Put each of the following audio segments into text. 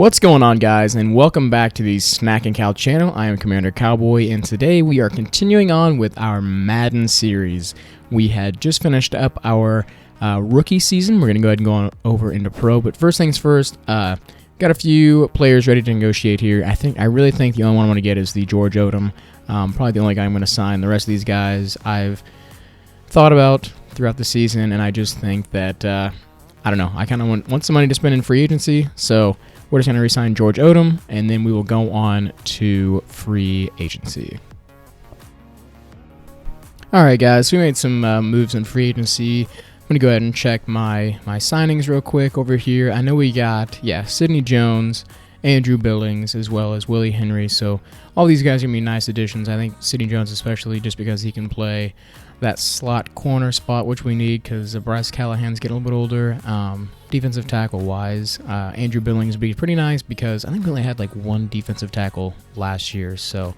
What's going on, guys, and welcome back to the Snack and Cow channel. I am Commander Cowboy, and today we are continuing on with our Madden series. We had just finished up our rookie season. We're going to go ahead and go on over into pro, but first things first, got a few players ready to negotiate here. I really think the only one I want to get is the George Odom. Probably the only guy I'm going to sign. The rest of these guys I've thought about throughout the season, and I just think that, I don't know, I kind of want some money to spend in free agency, so we're just going to re-sign George Odom, and then we will go on to free agency. All right, guys, so we made some moves in free agency. I'm going to go ahead and check my signings real quick over here. I know we got, Sidney Jones, Andrew Billings, as well as Willie Henry. So all these guys are going to be nice additions. I think Sidney Jones especially just because he can play that slot corner spot, which we need because Bryce Callahan's getting a little bit older. Defensive tackle wise, Andrew Billings would be pretty nice because I think we only had like one defensive tackle last year. So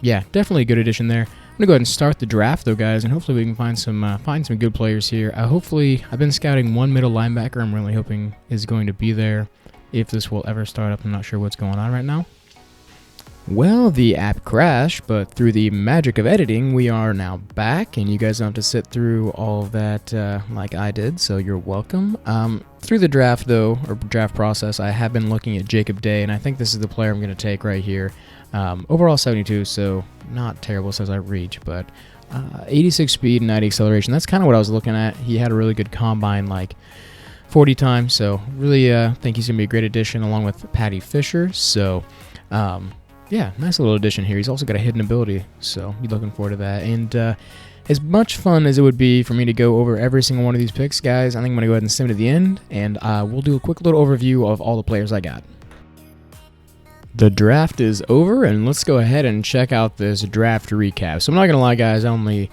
yeah, definitely a good addition there. I'm gonna go ahead and start the draft though, guys, and hopefully we can find some good players here. Hopefully, I've been scouting one middle linebacker. I'm really hoping is going to be there. If this will ever start up, I'm not sure what's going on right now. Well, the app crashed, but through the magic of editing, we are now back, and you guys don't have to sit through all of that like I did, so you're welcome. Through the draft, though, or draft process, I have been looking at Jacob Day, and I think this is the player I'm going to take right here. Overall 72, so not terrible, says I reach, but 86 speed and 90 acceleration. That's kind of what I was looking at. He had a really good combine, like 40 times, so really think he's going to be a great addition along with Patty Fisher, so yeah, nice little addition here. He's also got a hidden ability, so be looking forward to that. And as much fun as it would be for me to go over every single one of these picks, guys, I think I'm going to go ahead and send to the end, and we'll do a quick little overview of all the players I got. The draft is over, and let's go ahead and check out this draft recap. So I'm not going to lie, guys, I only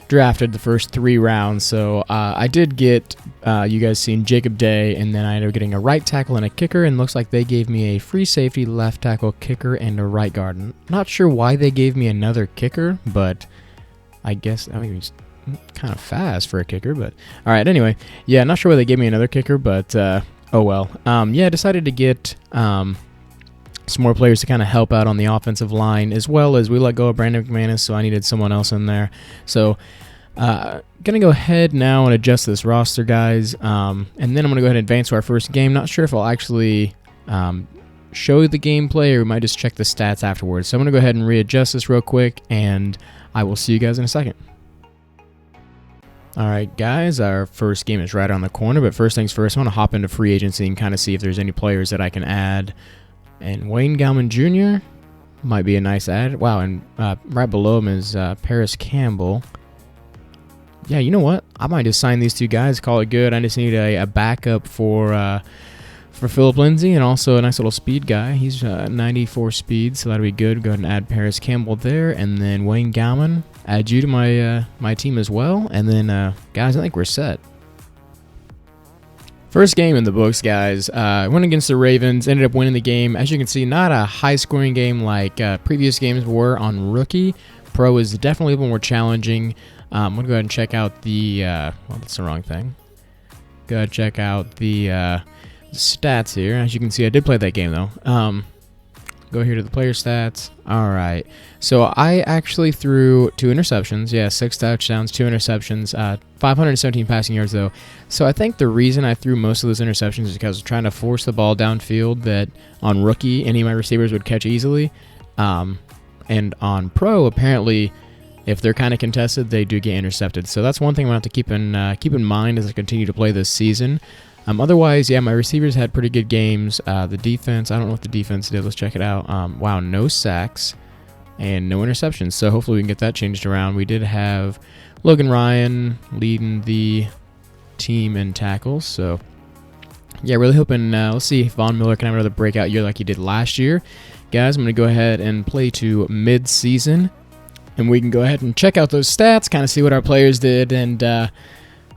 drafted the first 3 rounds, so I did get, you guys seen Jacob Day, and then I ended up getting a right tackle and a kicker, and looks like they gave me a free safety, left tackle, kicker, and a right guard. Not sure why they gave me another kicker, but I guess, I mean, he's kind of fast for a kicker, but alright, anyway, yeah, not sure why they gave me another kicker, but oh well. Yeah, decided to get some more players to kind of help out on the offensive line, as well as we let go of Brandon McManus, so I needed someone else in there. So, gonna go ahead now and adjust this roster, guys, and then I'm gonna go ahead and advance to our first game. Not sure if I'll actually show the gameplay, or we might just check the stats afterwards. So I'm gonna go ahead and readjust this real quick, and I will see you guys in a second. Alright, guys, our first game is right around the corner, but first things first, I want to hop into free agency and kind of see if there's any players that I can add. And Wayne Gallman Jr. might be a nice add. Wow, and right below him is Paris Campbell. Yeah, you know what? I might just sign these 2 guys, call it good. I just need a backup for Philip Lindsay, and also a nice little speed guy. He's 94 speed, so that'll be good. Go ahead and add Paris Campbell there, and then Wayne Gallman. Add you to my team as well, and then guys, I think we're set. First game in the books, guys. Went against the Ravens, ended up winning the game. As you can see, not a high-scoring game like previous games were on Rookie. Pro is definitely a little more challenging. I'm going to go ahead and check out the... well, that's the wrong thing. Go ahead and check out the stats here. As you can see, I did play that game, though. Go here to the player stats. All right. So I actually threw 2 interceptions. Yeah, 6 touchdowns, 2 interceptions, 517 passing yards, though. So I think the reason I threw most of those interceptions is because I was trying to force the ball downfield that on Rookie, any of my receivers would catch easily. And on Pro, apparently, if they're kind of contested, they do get intercepted. So that's one thing I'm going to have to keep in mind as I continue to play this season. Otherwise, yeah, my receivers had pretty good games. The defense, I don't know what the defense did. Let's check it out. Wow, no sacks and no interceptions. So hopefully we can get that changed around. We did have Logan Ryan leading the team in tackles. So, yeah, really hoping, let's see if Von Miller can have another breakout year like he did last year. Guys, I'm going to go ahead and play to mid-season, and we can go ahead and check out those stats, kind of see what our players did, and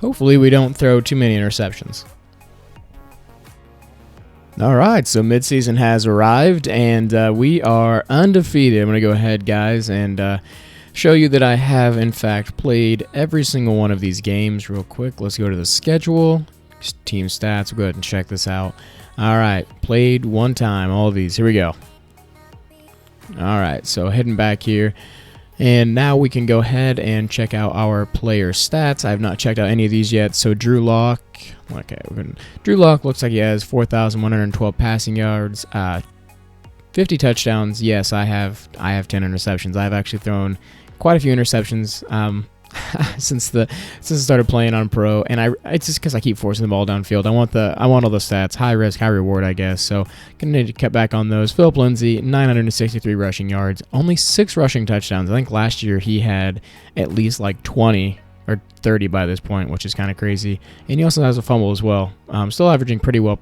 hopefully we don't throw too many interceptions. Alright, so midseason has arrived, and we are undefeated. I'm going to go ahead, guys, and show you that I have, in fact, played every single one of these games real quick. Let's go to the schedule, team stats. We'll go ahead and check this out. All right, played one time, all of these. Here we go. All right, so heading back here. And now we can go ahead and check out our player stats. I have not checked out any of these yet. So Drew Lock, Drew Lock looks like he has 4,112 passing yards, 50 touchdowns. Yes, I have 10 interceptions. I've actually thrown quite a few interceptions since I started playing on pro, and it's just because I keep forcing the ball downfield. I want all the stats, high risk, high reward, I guess. So gonna need to cut back on those. Philip Lindsay, 963 rushing yards, only 6 rushing touchdowns. I think last year he had at least like 20 or 30 by this point, which is kind of crazy. And he also has a fumble as well. Still averaging pretty well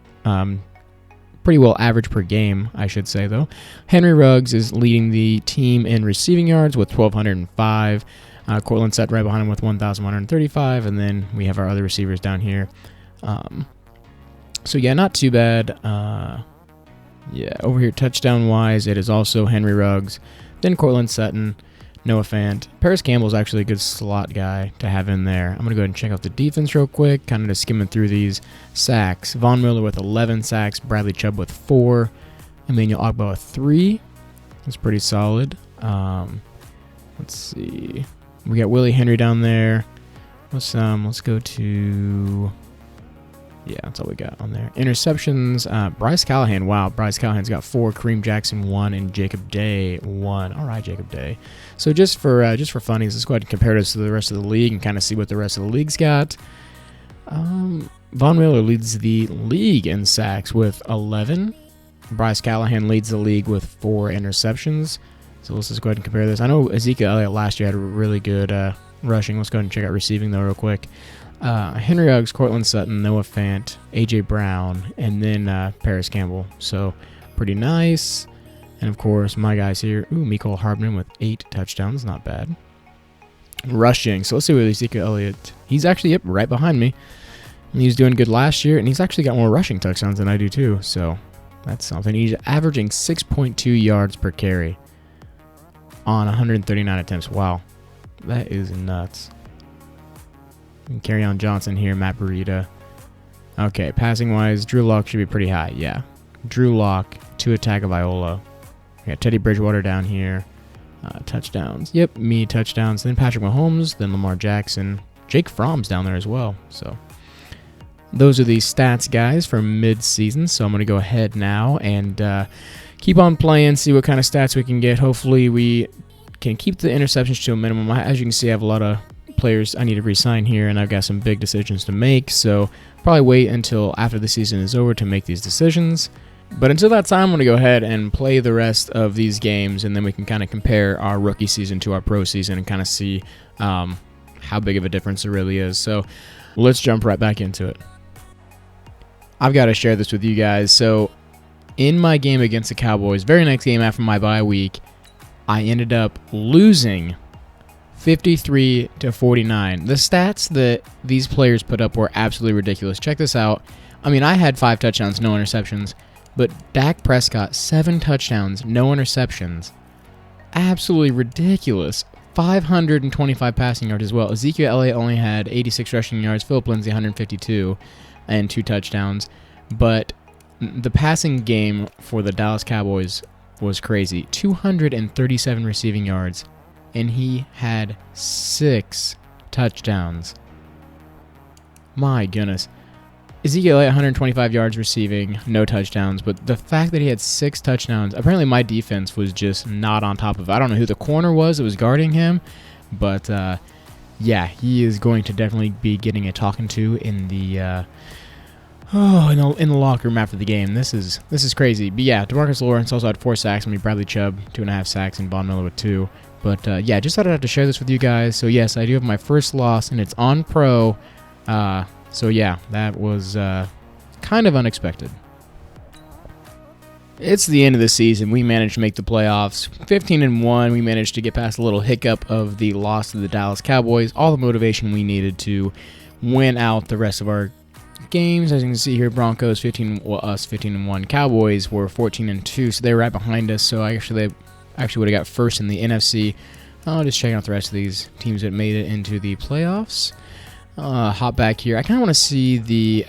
average per game, I should say though. Henry Ruggs is leading the team in receiving yards with 1,205. Cortland Sutton right behind him with 1,135, and then we have our other receivers down here. So yeah, not too bad. Yeah, over here touchdown-wise, it is also Henry Ruggs, then Cortland Sutton, Noah Fant. Paris Campbell's actually a good slot guy to have in there. I'm going to go ahead and check out the defense real quick, kind of just skimming through these sacks. Von Miller with 11 sacks, Bradley Chubb with 4, Emmanuel Ogbah with 3. That's pretty solid. Let's see. We got Willie Henry down there. Let's go to, yeah, that's all we got on there. Interceptions. Bryce Callahan. Wow, Bryce Callahan's got 4. Kareem Jackson 1, and Jacob Day 1. All right, Jacob Day. So just for funnies, let's go ahead and compare this to the rest of the league and kind of see what the rest of the league's got. Von Miller leads the league in sacks with 11. Bryce Callahan leads the league with 4 interceptions. So let's just go ahead and compare this. I know Ezekiel Elliott last year had a really good rushing. Let's go ahead and check out receiving, though, real quick. Henry Ruggs, Cortland Sutton, Noah Fant, A.J. Brown, and then Paris Campbell. So pretty nice. And, of course, my guys here. Ooh, Mecole Hardman with 8 touchdowns. Not bad. Rushing. So let's see what Ezekiel Elliott. He's actually right behind me. And he was doing good last year, and he's actually got more rushing touchdowns than I do, too. So that's something. He's averaging 6.2 yards per carry on 139 attempts. Wow, that is nuts. And Kerryon Johnson here, Matt Breida. Okay, passing wise, Drew Lock should be pretty high. Yeah, Drew Lock, Tua Tagovailoa. We got Teddy Bridgewater down here. Touchdowns. Yep, me touchdowns. Then Patrick Mahomes. Then Lamar Jackson. Jake Fromm's down there as well. So those are the stats, guys, for mid-season. So I'm going to go ahead now and keep on playing, see what kind of stats we can get. Hopefully we can keep the interceptions to a minimum. As you can see, I have a lot of players I need to re-sign here, and I've got some big decisions to make. So probably wait until after the season is over to make these decisions. But until that time, I'm going to go ahead and play the rest of these games, and then we can kind of compare our rookie season to our pro season and kind of see how big of a difference there really is. So let's jump right back into it. I've got to share this with you guys. So in my game against the Cowboys, very next game after my bye week, I ended up losing 53-49. The stats that these players put up were absolutely ridiculous. Check this out. I mean, I had 5 touchdowns, no interceptions, but Dak Prescott, 7 touchdowns, no interceptions. Absolutely ridiculous. 525 passing yards as well. Ezekiel Elliott only had 86 rushing yards. Philip Lindsay, 152, and 2 touchdowns. But the passing game for the Dallas Cowboys was crazy. 237 receiving yards, and he had 6 touchdowns. My goodness. Ezekiel Elliott, 125 yards receiving, no touchdowns, but the fact that he had 6 touchdowns, apparently my defense was just not on top of it. I don't know who the corner was that was guarding him, but yeah, he is going to definitely be getting a talking to in the in the locker room after the game. This is crazy. But yeah, DeMarcus Lawrence also had 4 sacks. I mean, Bradley Chubb, 2.5 sacks, and Von Miller with 2. But yeah, just thought I'd have to share this with you guys. So yes, I do have my first loss, and it's on pro. So yeah, that was kind of unexpected. It's the end of the season. We managed to make the playoffs. 15-1. We managed to get past a little hiccup of the loss to the Dallas Cowboys. All the motivation we needed to win out the rest of our games. As you can see here, Broncos 15-1. Cowboys were 14-2, so they were right behind us. So they actually would have got first in the NFC. I'll just check out the rest of these teams that made it into the playoffs. Hop back here. I kind of want to see the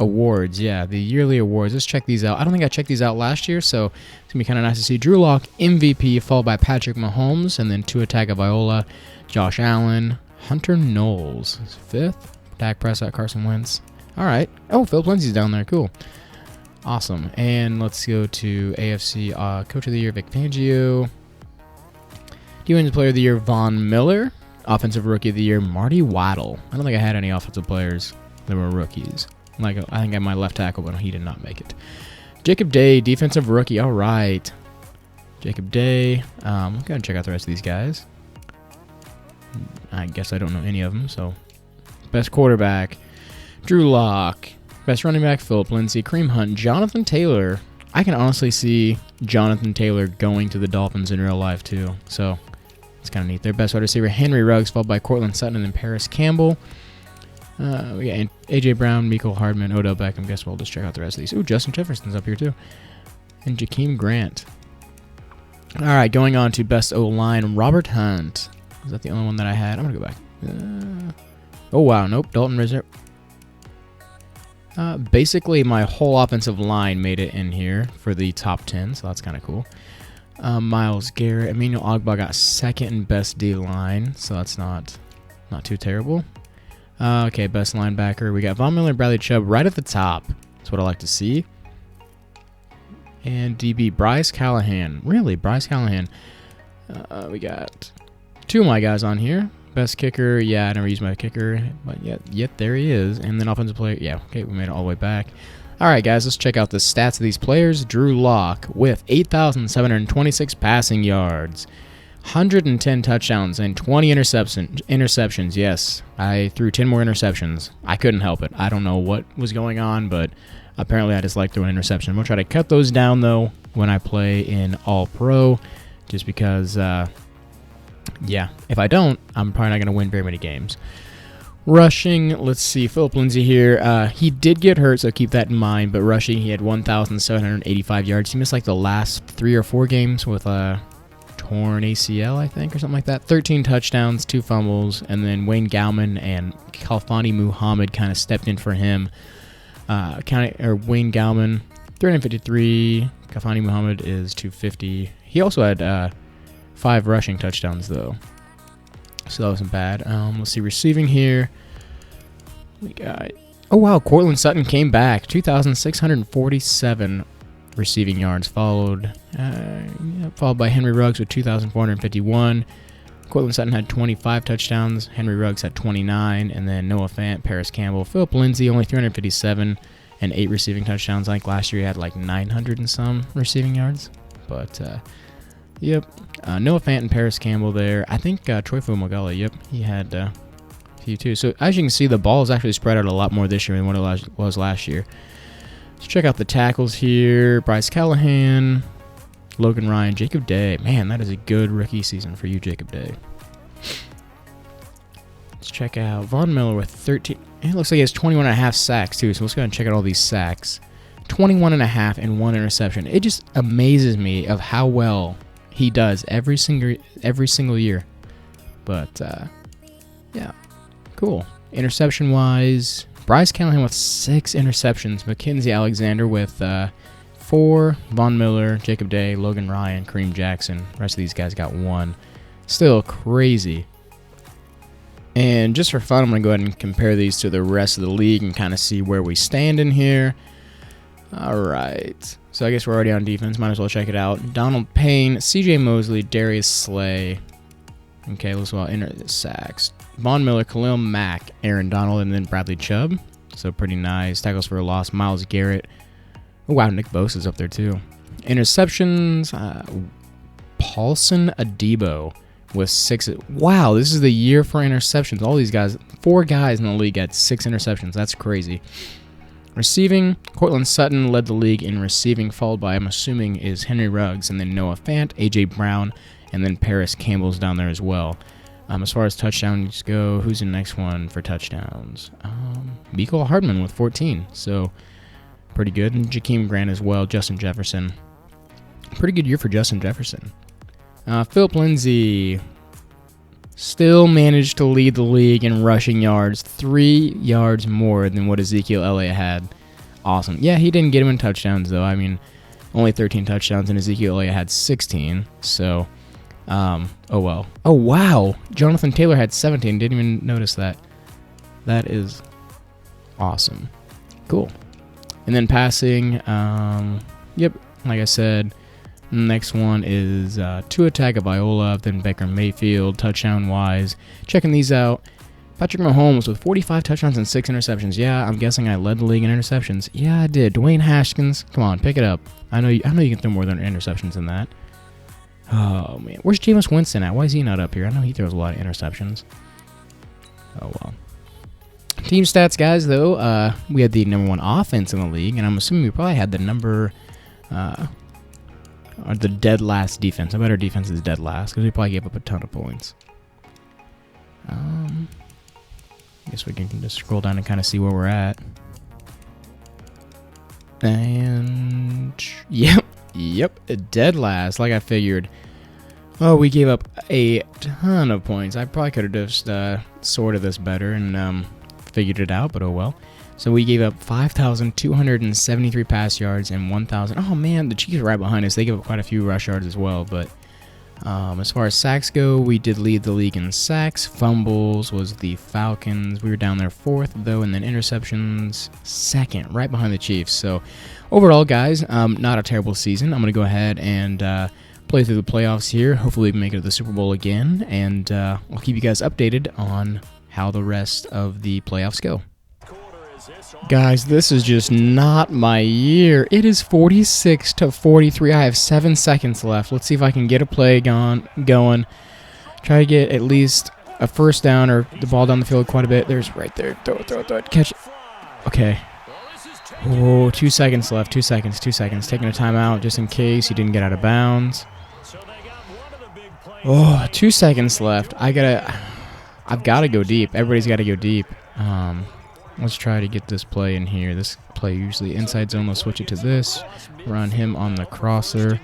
awards. Yeah, the yearly awards. Let's check these out. I don't think I checked these out last year, so it's going to be kind of nice to see. Drew Lock, MVP, followed by Patrick Mahomes, and then Tua Tagovailoa, Josh Allen, Hunter Knowles, 5th, Dak Prescott, Carson Wentz. All right. Oh, Philip Lindsay's down there. Cool. Awesome. And let's go to AFC Coach of the Year, Vic Fangio. Defensive Player of the Year, Von Miller. Offensive Rookie of the Year, Marty Waddle. I don't think I had any offensive players that were rookies. Like, I think I had my left tackle, but he did not make it. Jacob Day, Defensive Rookie. All right. Jacob Day. I'm going to check out the rest of these guys. I guess I don't know any of them, so. Best quarterback, Drew Lock. Best running back, Philip Lindsay. Kareem Hunt, Jonathan Taylor. I can honestly see Jonathan Taylor going to the Dolphins in real life, too. So, it's kind of neat. Their best wide receiver, Henry Ruggs, followed by Cortland Sutton and then Paris Campbell. We got A.J. Brown, Mecole Hardman, Odell Beckham. Guess we'll just check out the rest of these. Ooh, Justin Jefferson's up here, too. And Jakeem Grant. All right, going on to best O-line, Robert Hunt. Is that the only one that I had? I'm going to go back. Oh, wow. Nope. Dalton Risner. Basically, my whole offensive line made it in here for the top 10, so that's kind of cool. Myles Garrett. Emmanuel Ogbah got second in best D-line, so that's not too terrible. Okay, best linebacker. We got Von Miller and Bradley Chubb right at the top. That's what I like to see. And DB, Bryce Callahan. Really, Bryce Callahan. We got two of my guys on here. Best kicker, yeah, I never used my kicker, but yet there he is. And then offensive player, yeah, okay, we made it all the way back. All right, guys, let's check out the stats of these players. Drew Lock with 8,726 passing yards, 110 touchdowns, and 20 interceptions. Yes, I threw 10 more interceptions. I couldn't help it. I don't know what was going on, but apparently I just like throwing interceptions. I'm going to try to cut those down, though, when I play in All-Pro, just because... yeah, if I don't, I'm probably not going to win very many games. Rushing, let's see, Philip Lindsay here. He did get hurt, so keep that in mind. But rushing, he had 1,785 yards. He missed like the last 3 or 4 games with a torn ACL, I think, or something like that. 13 touchdowns, 2 fumbles, and then Wayne Gallman and Khalfani Muhammad kind of stepped in for him. Wayne Gallman, 353. Khalfani Muhammad is 250. He also had 5 rushing touchdowns, though. So that wasn't bad. Let's see, receiving here. We got... Oh, wow, Cortland Sutton came back. 2,647 receiving yards. Followed by Henry Ruggs with 2,451. Cortland Sutton had 25 touchdowns. Henry Ruggs had 29. And then Noah Fant, Paris Campbell, Philip Lindsay, only 357 and 8 receiving touchdowns. I think last year he had like 900 and some receiving yards. But... yep. Noah Fant and Paris Campbell there. I think Troy Fumagalli, yep, he had a few too. So as you can see, the ball is actually spread out a lot more this year than what it was last year. Let's check out the tackles here. Bryce Callahan, Logan Ryan, Jacob Day. Man, that is a good rookie season for you, Jacob Day. Let's check out Von Miller with 13. It looks like he has 21.5 sacks too, so let's go ahead and check out all these sacks. 21.5 and 1 interception. It just amazes me of how well he does every single year. But yeah, cool. Interception wise, Bryce Callahan with 6 interceptions, Mackenzie Alexander with 4, Von Miller, Jacob Day, Logan Ryan, Kareem Jackson. The rest of these guys got 1. Still crazy. And just for fun, I'm going to go ahead and compare these to the rest of the league and kind of see where we stand in here. All right. So I guess we're already on defense. Might as well check it out. Donald Payne, C.J. Mosley, Darius Slay. Okay, let's well enter the sacks. Von Miller, Khalil Mack, Aaron Donald, and then Bradley Chubb. So pretty nice. Tackles for a loss, Myles Garrett. Oh, wow, Nick Bosa's up there too. Interceptions, Paulson Adebo with 6. Wow, this is the year for interceptions. All these guys, 4 guys in the league had 6 interceptions. That's crazy. Receiving, Cortland Sutton led the league in receiving, followed by, I'm assuming, is Henry Ruggs, and then Noah Fant, A.J. Brown, and then Paris Campbell's down there as well. As far as touchdowns go, who's the next one for touchdowns? Mecole Hardman with 14, so pretty good. And Jakeem Grant as well, Justin Jefferson. Pretty good year for Justin Jefferson. Philip Lindsay still managed to lead the league in rushing yards, 3 yards more than what Ezekiel Elliott had. Awesome. Yeah, he didn't get him in touchdowns, though. I mean, only 13 touchdowns, and Ezekiel Elliott had 16. So, oh well. Oh, wow. Jonathan Taylor had 17. Didn't even notice that. That is awesome. Cool. And then passing, yep, like I said, next one is Tua Tagovailoa, then Baker Mayfield, touchdown-wise. Checking these out. Patrick Mahomes with 45 touchdowns and 6 interceptions. Yeah, I'm guessing I led the league in interceptions. Yeah, I did. Dwayne Haskins, come on, pick it up. I know you can throw more than interceptions than that. Oh, man. Where's Jameis Winston at? Why is he not up here? I know he throws a lot of interceptions. Oh, well. Team stats, guys, though. We had the #1 offense in the league, and I'm assuming we probably had the or the dead last defense. I bet our defense is dead last because we probably gave up a ton of points. I guess we can just scroll down and kind of see where we're at. And yep, dead last, like I figured. Oh, we gave up a ton of points. I probably could have just sorted this better and figured it out, but oh well. So we gave up 5,273 pass yards and 1,000. Oh man, the Chiefs are right behind us. They gave up quite a few rush yards as well. But as far as sacks go, we did lead the league in sacks. Fumbles was the Falcons. We were down there 4th though, and then interceptions 2nd, right behind the Chiefs. So overall, guys, not a terrible season. I'm gonna go ahead and play through the playoffs here. Hopefully, we can make it to the Super Bowl again, and I'll keep you guys updated on how the rest of the playoffs go. Guys, this is just not my year. It is 46-43. I have 7 seconds left. Let's see if I can get a play going. Try to get at least a first down or the ball down the field quite a bit. There's right there. Throw it. Catch it. Okay. Oh, 2 seconds left. 2 seconds. Taking a timeout just in case he didn't get out of bounds. Oh, 2 seconds left. I've got to go deep. Everybody's got to go deep. Let's try to get this play in here. This play usually inside zone. Let's switch it to this. Run him on the crosser.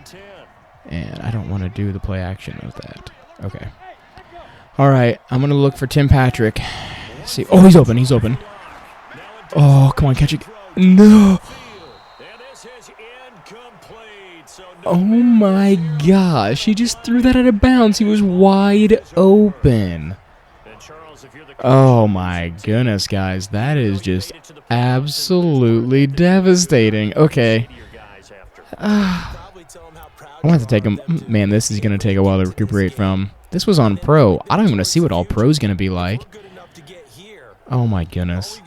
And I don't want to do the play action of that. Okay. All right. I'm going to look for Tim Patrick. See. Oh, he's open. Oh, come on. Catch it. No. Oh, my gosh. He just threw that out of bounds. He was wide open. Oh my goodness, guys. That is just absolutely devastating. Okay. I want to take him. Man, this is going to take a while to recuperate from. This was on pro. I don't even want to see what all pro is going to be like. Oh my goodness.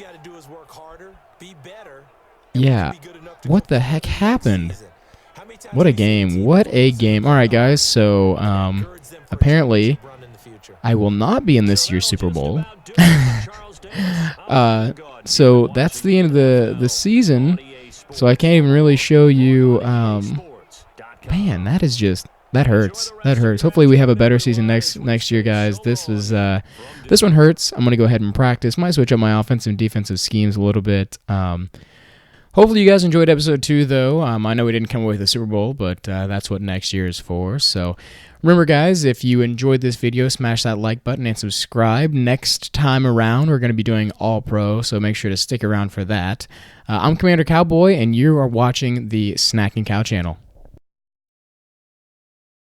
Yeah. What the heck happened? What a game. What a game. All right, guys. So, apparently, I will not be in this year's Super Bowl. So that's the end of the season. So I can't even really show you. Man, that hurts. That hurts. Hopefully we have a better season next year, guys. This one hurts. I'm gonna go ahead and practice. Might switch up my offensive and defensive schemes a little bit. Hopefully you guys enjoyed episode 2, though. I know we didn't come away with the Super Bowl, but that's what next year is for. So remember, guys, if you enjoyed this video, smash that like button and subscribe. Next time around, we're going to be doing All-Pro, so make sure to stick around for that. I'm Commander Cowboy, and you are watching the Snacking Cow channel.